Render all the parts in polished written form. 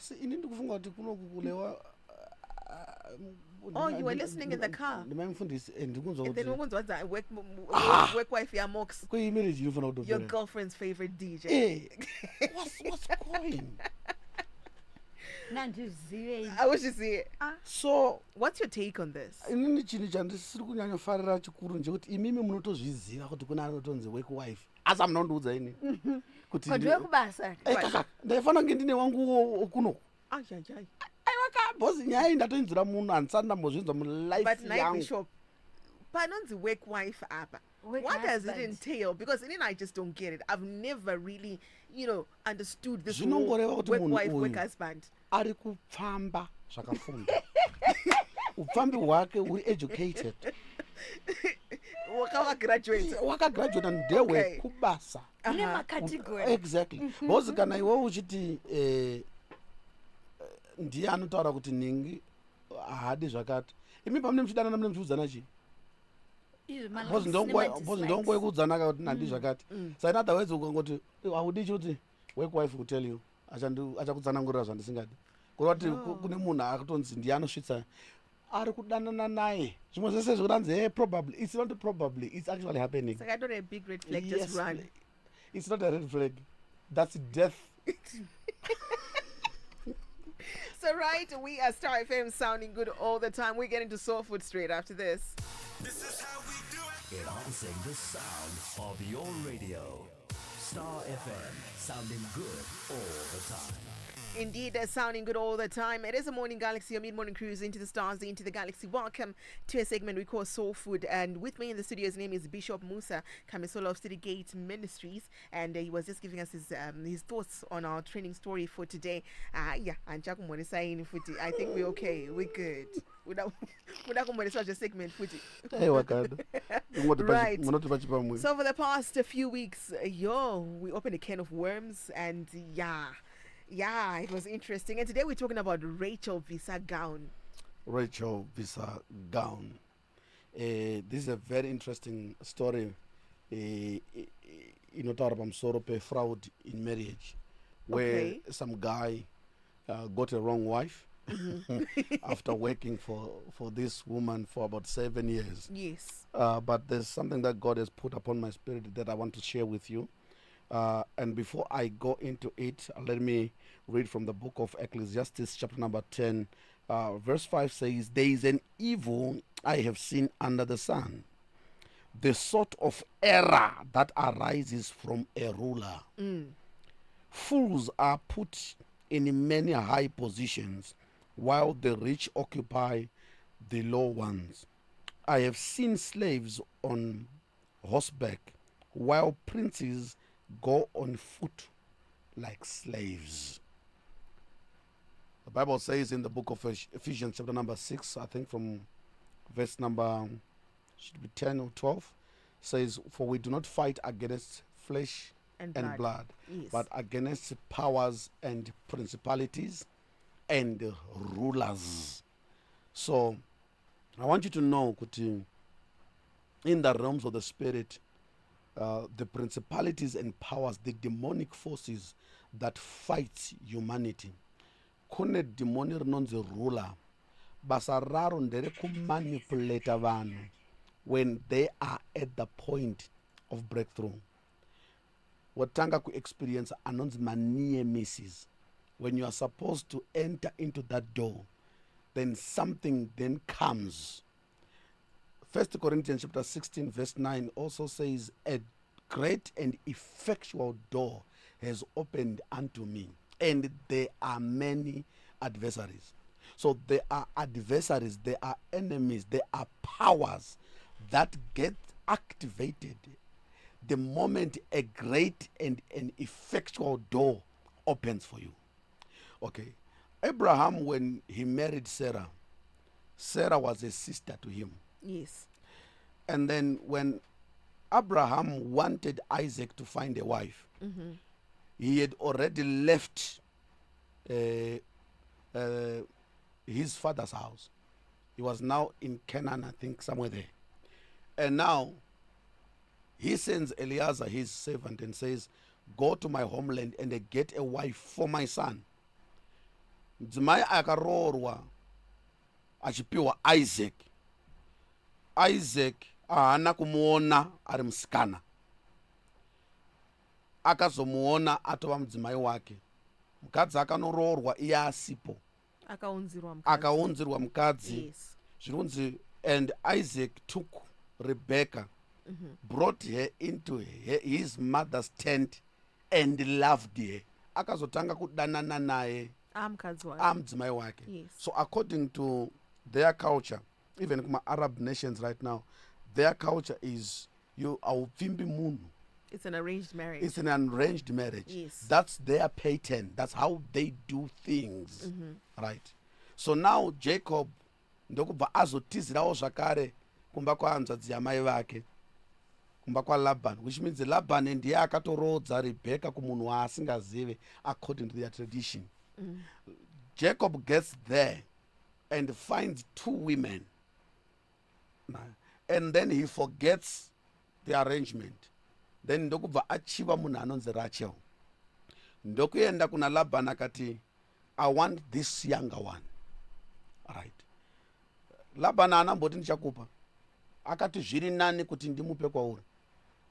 See, in the kufunga Oh, you were listening in the car. The man this and And then what was that? Work wife, your mox. Your girlfriend's favorite DJ. Hey, what's going? I wish you see it. So, what's your take on this? Inini chini chandisiri kunyanyofarira chikuru ndechekuti imimi munotozviziva kuti kuna anotonzi work wife. Asi amunondiudza ini. Kuti ndiwe kubasa. Kaka, ndaifanira kunge ndine wangu kuno. Ayayay. Aiwaka bosi nyaya ndatoinzira munhu handisati ndambozvinzwa mulife yangu. But Night Bishop, panonzi work wife apa. What does it entail? Because I just don't get it. I've never really, understood this whole work wife, work husband. Ari kupfamba zvakafunda. Upfambi hwake uri educated. Wakagraduate ndewe kubasa. Exactly. Bosi kana iwe uchiti ndiye anotaura kuti ningi haadi zvakati. Imi pamune muchidana muchiudzana chii? Bosi ndongo yekuudzana kuti nandi zvakati. So in other words ukangoti haudi kuti work wife could tell you achakutsanangurira zvandisingadi. Kurati kune munhu akatonzi ndiye anosvitsa ari kudanana naye. Zvimwe zvese zvekudanzi probably. It's not probably. It's actually happening. It's like I don't have a big red flag, just run. It's not a red flag. That's death. So right, we are Star FM sounding good all the time. We're getting to soul food straight after this. This is how we do it. Enhancing the sound of your radio. Star FM, sounding good all the time. Indeed, they're sounding good all the time. It is a morning galaxy, a mid-morning cruise into the stars, into the galaxy. Welcome to a segment we call Soul Food. And with me in the studio, his name is Bishop Musa Kamisola of City Gate Ministries. And he was just giving us his thoughts on our training story for today. Yeah, and I think we're okay. We're good. Just segment footy. Right. So for the past few weeks, we opened a can of worms, and yeah, it was interesting. And today we're talking about Rachel Visa gown. Rachel Visa gown. This is a very interesting story. Fraud in marriage, where some guy got a wrong wife after working for this woman for about 7 years. Yes. But there's something that God has put upon my spirit that I want to share with you. And before I go into it, let me read from the book of Ecclesiastes, chapter number 10, verse 5 says, "There is an evil I have seen under the sun, the sort of error that arises from a ruler. Fools are put in many high positions, while the rich occupy the low ones. I have seen slaves on horseback, while princes go on foot like slaves." The Bible says in the book of Ephesians chapter number 6, I think from verse number should be 10 or 12, says, "For we do not fight against flesh and blood, yes, but against powers and principalities and rulers." So I want you to know, in the realms of the spirit, the principalities and powers, the demonic forces that fight humanity. Kune demoni rinonzi ruler. Basa raro ndere kumanipulate vanhu when they are at the point of breakthrough. Watanga ku experience anonzi near misses. When you are supposed to enter into that door, then something then comes. 1 Corinthians chapter 16 verse 9 also says, "A great and effectual door has opened unto me, and there are many adversaries." So there are adversaries, there are enemies, there are powers that get activated the moment a great and an effectual door opens for you. Okay. Abraham, when he married Sarah, Sarah was a sister to him. Yes. And then when Abraham wanted Isaac to find a wife, he had already left his father's house. He was now in Canaan, I think, somewhere there. And now he sends Eliezer, his servant, and says, "Go to my homeland and get a wife for my son." mudzimai akaroorwa achipiwa Isaac haana kumuona ari musikana, akazomuona atova mudzimai wake. Mukadzi akanoroorwa iye asipo, akaunzirwa mukadzi. Yes. Zvinonzi, and Isaac took Rebecca, brought her into his mother's tent and loved her. Akazotanga kudanana naye mudzimai wake. Yes. So according to their culture, even kuma Arab nations right now, their culture is you awupfimbi munhu. It's an arranged marriage. It's an arranged marriage. Yes. That's their pattern. That's how they do things. Right. So now Jacob ndokubva azotizirawo zvakare kumba kwahanzvadzi yamai vake, kumba kwaLaban, which means Laban ndiye akatorodza Rebecca kumunhu waasingazive according to their tradition. Jacob gets there and finds 2 women, and then he forgets the arrangement. Then ndokubva achiva munhu anonzi Rachel. Ndokuenda kuna Laban akati, I want this younger one. Right. Laban haanamboti ndichakupa, akati zviri nani kuti ndimupe kwauri,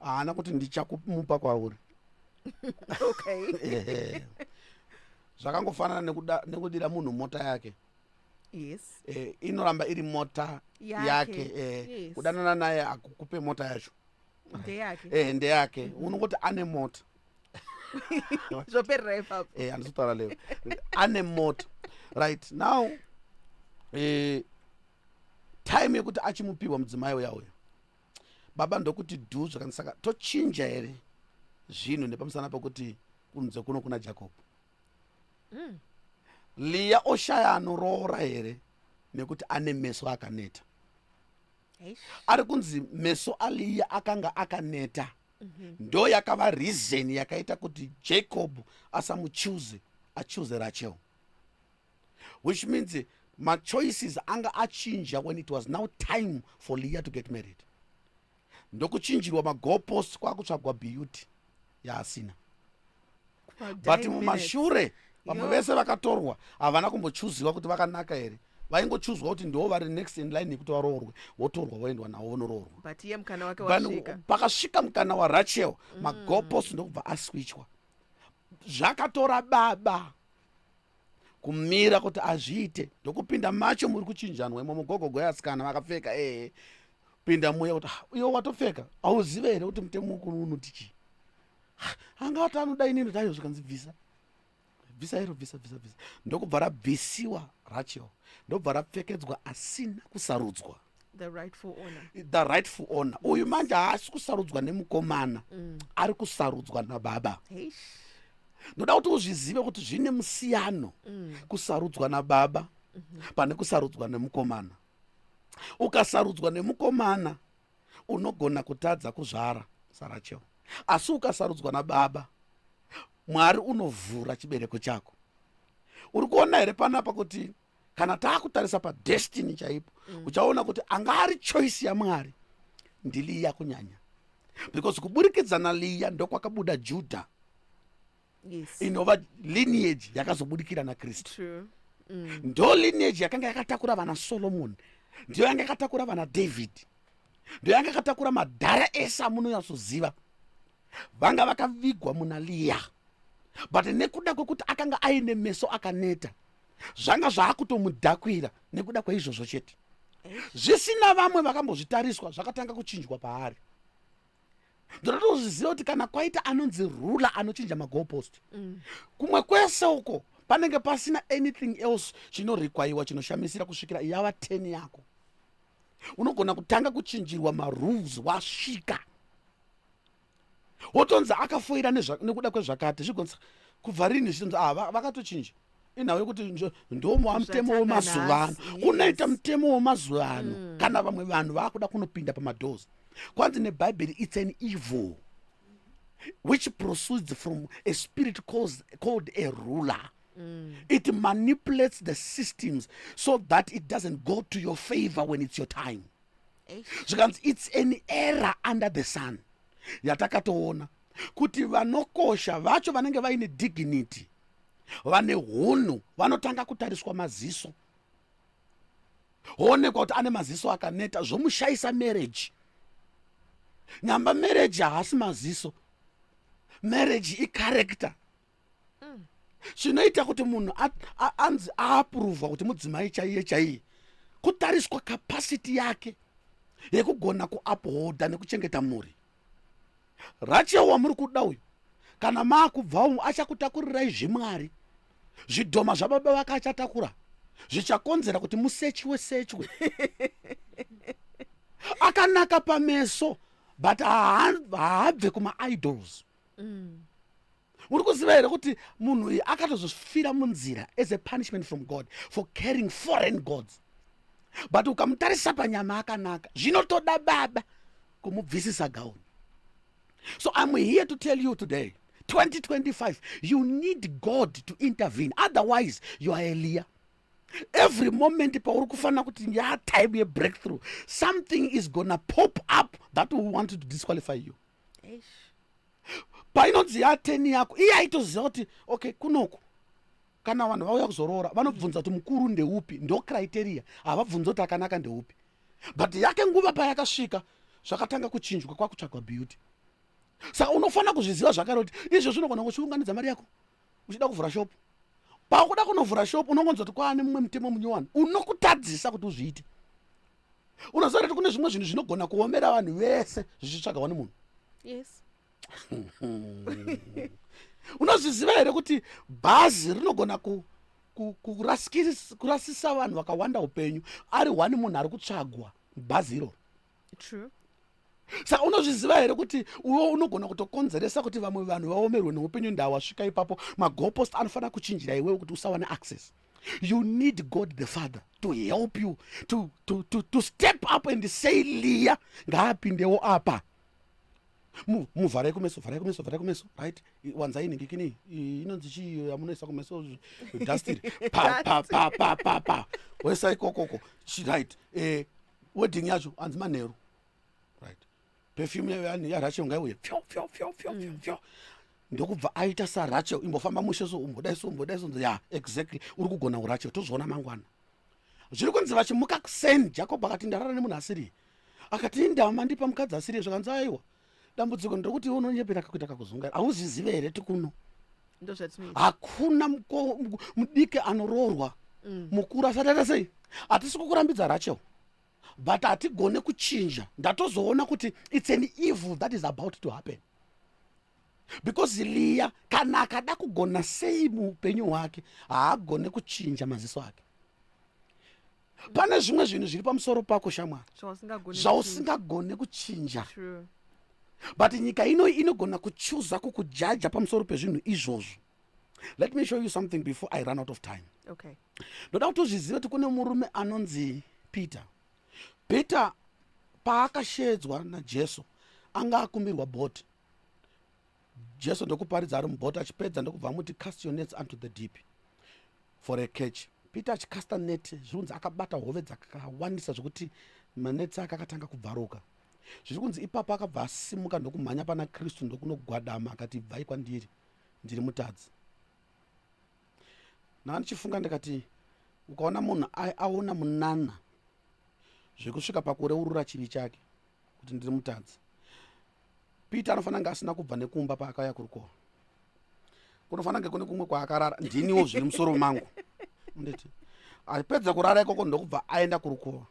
haana kuti ndichakumupa kwauri. Okay. Zvakangofanana nekudira munhu mota yake. Yes. Inoramba iri mota yake. Yes. Kudanana naye akukupe mota yacho. Ndeyake. Unongoti ane mota. Zvoperera ipapo. Handizotara leo. Ane mota. Right. Now, time yekuti achimupiwa mudzimai uyauya, baba ndokuti dhu zvakanisaka tochinja here zvinhu nepamusana pekuti kunze kuno kuna Jacob. Leah oshaya anoroora here nekuti ane meso akaneta. Ari kunzi meso aLeah akanga akaneta. Ndo yakava reason yakaita kuti Jacob asamuchoose, achoose Rachel. Which means my choices anga achinja when it was now time for Leah to get married. Ndokuchinjirwa magoalposts kwakutsvagwa beauty yaasina. But mumashure vamwe vese vakatorwa havana kumbochuziwa kuti vakanaka here. Vaingochuzwa kuti ndo vari next in line yekuti varoorwe, votorwa voendwa navo vonoroorwa. But iye mukana wake wasvika. Pakasvika mukana waRachel, magoalposts ndokubva aswichwa. Zvakatora baba kumira kuti azviite, ndokupinda macho muri kuchinjanwa mugogogo yasikana vakapfeka pinda muya kuti iwe watopfeka auzive here kuti mutemo ukunu unotichi. Angati anoda inini tayo zvikanzi bvisa iro bvisa. Ndokubva rabvisiwa Rachel, ndobva rapfekedzwa asina kusarudzwa. The rightful owner. Uyu manje haasi kusarudzwa nemukomana, ari kusarudzwa nababa. Ndoda kuti uzvizive kuti zvine musiyano kusarudzwa nababa pane kusarudzwa nemukomana. Ukasarudzwa nemukomana unogona kutadza kuzvara saRachel, asi ukasarudzwa nababa Mwari unovhura chibereko chako. Uri kuona here panapa kuti kana taakutarisa padestiny chaipo, uchaona kuti angari choice yaMwari ndiLeah kunyanya, because kuburikidza naLeah ndokwakabuda Judah. Yes. Inova lineage yakazobudikira naKristu. True. Ndo lineage yakanga yakatakura vana Solomon, ndiyo yanga yakatakura vana David, ndiyo yanga yakatakura madhara ese amunonyatsoziva vanga vakavigwa muna Leah. But nekuda kwekuti akanga aine meso akaneta, zvanga zvaakutomudhakwira nekuda kweizvozvo chete. Zvisina vamwe vakambozvitariswa zvakatanga kuchinjwa paari. Ndoda kuzviziva kuti kana kwaita anonzi ruler anochinja magoalpost, kumwe kwese uko panenge pasina anything else chinorequaiwa chinoshamisira kusvikira yava 10 yako. Unogona kutanga kuchinjirwa marules wasvika. Wotonza akafoira nekuda kwezvakati zvigonza kubva rini zvitonza vakatochinja. Inhawe yekuti ndomo mutemo wemazuva ano, kunoita mutemo wemazuva ano kana vamwe vanhu vakuda kunopinda pamadoors. Kwanzi neBhayibheri, it's an evil which proceeds from a spirit called a ruler. It manipulates the so that it doesn't go to your favor when it's your time. It's an error under the sun. Yatakatoona kuti vanokosha vacho vanenge vaine dignity vane hunhu vanotanga kutariswa maziso, hoonekwa kuti ane maziso akaneta, zvomushayisa marriage. Nyamba marriage haasi maziso, marriage icharacter. Zvinoita kuti munhu anzi aapuruvwa kuti mudzimai chaiye chaiye, kutariswa capacity yake yekugona kuupholda nekuchengeta mhuri. Rachel wamuri kuda uyu, kana maakubva umu achakutakurirai zvimwari, zvidhoma zvababa vake achatakura, zvichakonzera kuti musechwe. Akanaka pameso, but haabve kuma-idols. Uri kuziva here kuti munhu uyu akatozofira munzira as a punishment from God for carrying foreign gods. But ukamutarisa panyama akanaka, zvinotoda baba kumubvisisa gauni. So I'm here to tell you today, 2025, you need God to intervene. Otherwise, you are a liar. Every moment pauri kufana kuti ya time ye breakthrough, something is gonna pop up that will want to disqualify you. Painonzi ya 10 yako iye aitoziva kuti okay, kunoku kana vanhu vauya kuzorora vanobvunza kuti mukuru ndeupi, ndo criteria, havabvunza kuti akanaka ndeupi. But yake nguva payakasvika zvakatanga kuchinjwa kwakutsvagwa beauty. Saka unofana kuzviziva zvakare kuti izvo zvinogona kuchiunganidza mari yako uchida kuvhura shop. Pakuda kunovhura shop unongonzwa kuti kwaane mumwe mutemo munyowani unokutadzisa kuti uzviite. Unoziva kuti kune zvimwe zvinhu zvinogona kuomera vanhu vese zvichitsvagawa nemunhu. Yes. Unozviziva here kuti bhazi rinogona kurasisa vanhu vakawanda upenyu ari wani munhu ari kutsvagwa bhazi iro. True. Saka unozviziva here kuti uwo unogona kutokonzeresa kuti vamwe vanhu vaomerwe neupenyu ndawasvika ipapo, magoalpost anofanira kuchinjira iwewe kuti usawane access. You need God the Father to help you to step up and say liya ngaapindewo apa. Muvharai kumeso, right? Wanzai ningikini inonzi chii yamunoisa kumeso dustiri pa wesai kokoko, right? Wedding yacho anzi manheru, right? Perfume ya Rachel ngaiuye fyo ndokubva aita saRachel, imbofamba musheso umbodaiso ya exactly uri kugona uRachel, tozviona mangwana. Zviri kunzi vachimuka kusend, Jacob akati ndarara nemunhu asiri, akati ndama ndipa mukadzi asiri, zvakanzi aiwa dambudziko ndokuti unonyepera kakuita kakuzungaira, hauzvizive here tikuno. Hakuna mudiki anoroorwa mukuru asati aita sei. Hatisi kukurambidza Rachel, but hatigone kuchinja. Ndatozoona kuti it's an evil that is about to happen. Because Leah kana akada kugona sei muupenyu hwake haagone kuchinja maziso ake. Pane zvimwe zvinhu zviri pamusoro pako shamwari zvausingagone kuchinja. But nyika ino inogona kuchuza kukujaja pamusoro pezvinhu izvozvo. Let me show you something before I run out of time. Okay. Ndoda kuti uzvizive kuti kune murume anonzi Peter. Peter paakashedzwa naJesu anga akumbirwa bhoti. Jesu ndokuparidza ari mubhoti, achipedza ndokubva muti cast your nets unto the deep for a catch. Peter achikasta neti, zvirunzi akabata hove dzakawandisa zvokuti manetsi ake akatanga kubvaruka. Zviri kunzi ipapo akabva asimuka ndokumhanya pana Kristu ndokunogwadama akati, bvai kwandiri, ndiri mutadzi. Ndichifunga ndikati ukaona munhu aona munana zvekusvika pakureurura chivi chake kuti ndiri mutadzi, Peter anofanira kunge asina kubva nekumba paakauya kurukova. Kunofanira kunge kune kumwe kwaakarara, ndiniwo zviri musoro mangu. Nditi apedza kurara ikoko ndokubva aenda kurukova.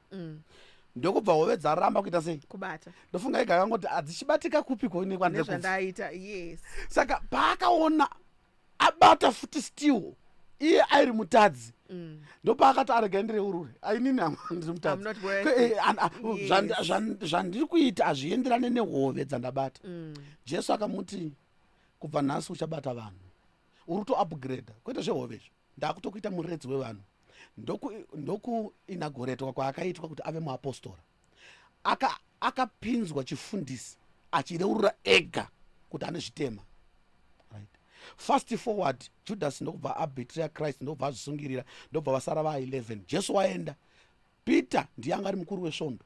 Ndokubva hove dzaramba kuita sei? Kubata. Ndofunga ega akangoti adzichibatika kupi kone kwanze kufa. Nezvandaita, yes. Saka paakaona abata futi still iye airi mutadzi, ndopaakati arega ndireurure, ainini ndiri mutadzi, zvandiri kuita hazvienderane nehove dzandabata. Jesu akamuti kubva nhasi uchabata vanhu, uri to upgrade kwete zvehove izvo, ndakutokuita muredzi wevanhu. Ndokuinagoretwa kwaakaitwa kuti ave muapostora. Akapinzwa chifundisi achireurura ega kuti ane zvitema. Fast forward, Judas ndokubva abetray Christ, ndokubva azvisungirira, ndokubva vasara va11. Jesu waenda, Peter ndiye anga ari mukuru wesvondo,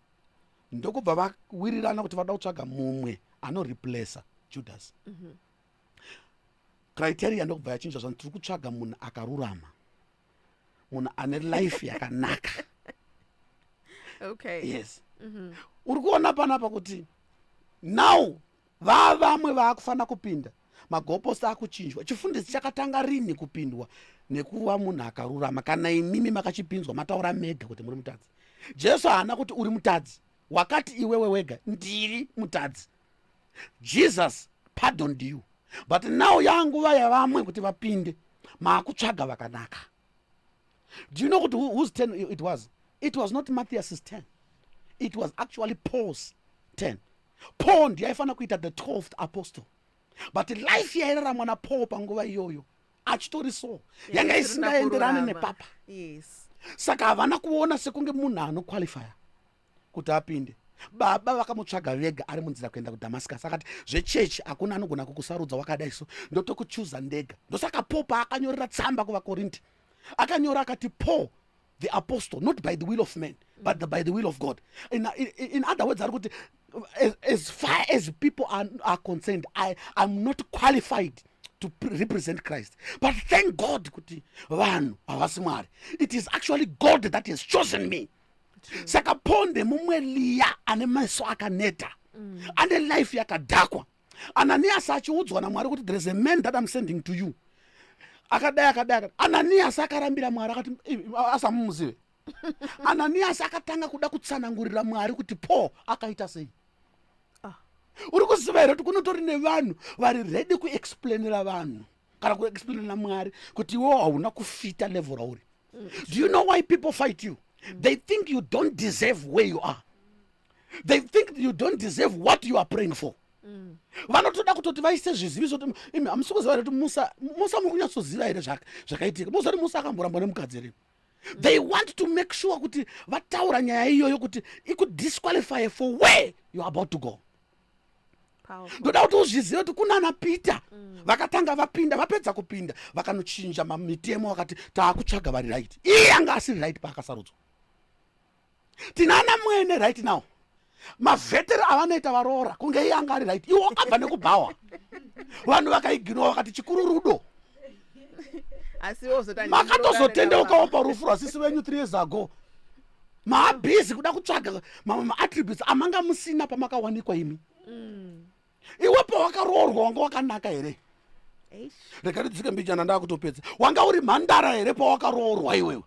ndokubva vawirirana kuti vada kutsvaga mumwe anoreplace Judas. criteria ndokubva yachinja zvani tiri kutsvaga munhu akarurama, munhu ane life yakanaka. Okay. Yes. Uri kuona panapa kuti now vamwe vaakufana kupinda magoposi akuchinjwa. Chifundisi chakatanga rini kupindwa nekuva munhu akarurama? Kana imimi makachipinzwa mataura mega kuti muri mutadzi. Jesu haana kuti uri mutadzi, wakati iwewe wega ndiri mutadzi. Jesus pardoned you, but now yanguva yavamwe kuti vapinde maakutsvaga vakanaka. Do you know what, whose 10 it was? It was not Matthias's 10. It was actually Paul's 10. Paul ndiye aifana kuita the 12th apostle. But life yairaramwa naPaul panguva iyoyo achitori so yanga isingaenderane nepapa. Yes. Saka havana kuona sekunge munhu anoqualifya kuti apinde. Baba vakamutsvaga vega ari munzira kuenda kuDamascus. Akati zvechechi hakuna anogona kukusarudza wakadai so, ndotokuchuza ndega. Ndosaka Paul paakanyorera tsamba kuvaKorinde akanyora akati Paul the apostle, not by the will of men, but by the will of God. In other words, as far as people are concerned, I'm not qualified to represent Christ. But thank God, it is actually God that has chosen me. Saka ponde mumwe liya ane maso akaneta ane life yakadhakwa. Ananias achiudzwa naMwari kuti there is a man that I'm sending to you. Akadai Ananias akarambira Mwari akati asamumuzive. Ananias akatanga kuda kutsanangurira Mwari kuti Paul akaita sei. Uri kuziva here kuti kunotori nevanhu vari ready kuexplainira vanhu kana kuexplainira Mwari kuti iwewe hauna kufita level rauri. Do you know why people fight you? They think you don't deserve where you are. They think you don't deserve what you are praying for. Vanotoda kutoti vaise zviziviso kuti imi hamusi kuziva here kuti Musa mukunyatsoziva here zvakaitika. Musa kuti Musa akamborambwa nemukadzi here. They want to make sure kuti vataura nyaya iyoyo kuti ikudisqualify for where you are about to go. Ndoda kuti uzvizive kuti kuna ana Peter vakatanga vapinda, vapedza kupinda vakanochinja mitemo vakati taakutsvaga vari right. Iye anga asiri right paakasarudzwa. Tina ana mwene right now mavheteri avanoita varoora kunge iye anga ari right. Iwo akabva nekubhawa vanhu vakaiginwa vakati chikuru rudo. Makatozotendeukawo parufu rwasisi venyu 3 years ago. Maabhizi kuda kutsvaga maattributes amanga musina pamakawanikwa imi. Iwe pawakaroorwa wanga wakanaka here? Reka ndidzike mbijana ndakutopedza. Wanga uri mhandara here pawakaroorwa iwewe?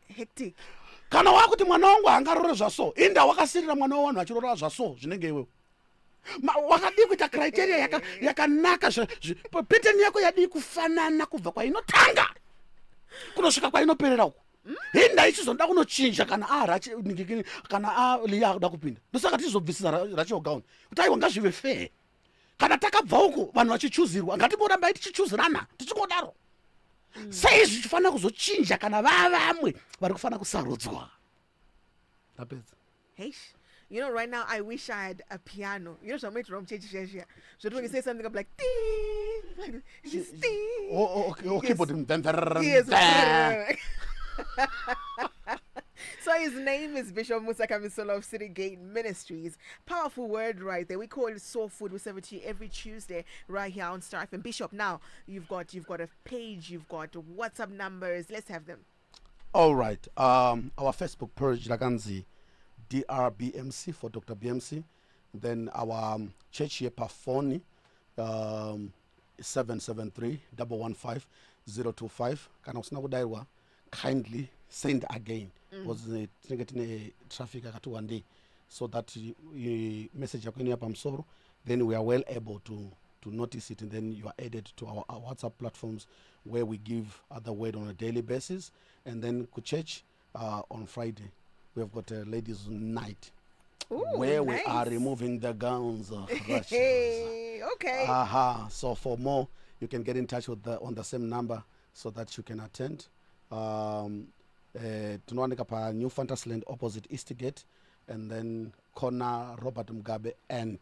Hectic. Kana wakuti mwana wangu hangarore zvaso, inda wakasirira mwana wavanhu achirora zvaso zvinenge iwewe. Wakadi kuita criteria yakanaka, pattern yako yadi kufanana kubva kwainotanga kunosvika kwainoperera uko. Hinda ichizonda kunochinja kana kana liya kuda kupinda. Ndosaka tizobvisisa Rachel Gown kuti aiwa ngazvive fair. Kana takabva uko vanhu vachichuzirwa ngatimborambai tichichuzirana tichingodaro. Sei zvichifana kuzochinja kana vamwe vari kufana kusarudzwa. Tapedza. Hey, you know, right now I wish I had a piano. You know, so I'm going to rom change here. So when you say something, I'm like, ding, just ding. Okay, but yes. So his name is Bishop Musa Kamisolo of City Gate Ministries. Powerful word right there. We call it Soul Food. We serve it to you every Tuesday right here on Star FM. Bishop, now you've got a page, you've got WhatsApp numbers. Let's have them. All right. Our Facebook page, Laganzi, DRBMC for Dr. BMC. Then our church here, Pafoni, 773-115-025. Kana usina kudaiwa, kindly send again. Was getting traffic one day, so that message yako then we are well able to notice it, and then you are added to our WhatsApp platforms where we give other word on a daily basis. And then church on Friday we have got a ladies' night. Ooh, where nice. We are removing the gowns. Hey, okay. So for more, you can get in touch with on the same number so that you can attend. Tunaandika pa New Fantasyland opposite Eastgate, and then corner Robert Mugabe and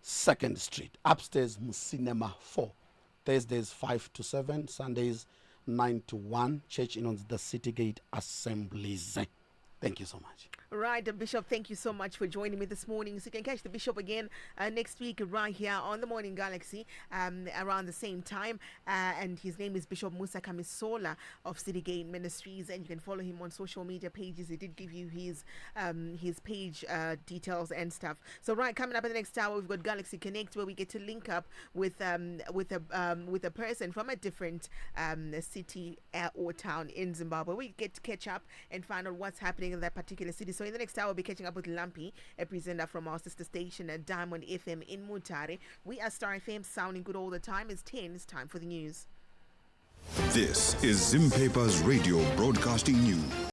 2nd Street, upstairs Cinema 4. Thursdays 5 to 7, Sundays 9 to 1. Church in on the City Gate Assemblies. Thank you so much. Right, Bishop, thank you so much for joining me this morning. So you can catch the Bishop again next week right here on the Morning Galaxy around the same time. And his name is Bishop Musa Kamisola of City Gate Ministries, and you can follow him on social media pages. He did give you his page details and stuff. So right, coming up in the next hour, we've got Galaxy Connect, where we get to link up with a person from a different city or town in Zimbabwe. We get to catch up and find out what's happening in that particular city. So in the next hour, we'll be catching up with Lumpy, a presenter from our sister station at Diamond FM in Mutare. We are Star FM, sounding good all the time. It's 10. It's time for the news. This is Zim Paper's Radio Broadcasting News.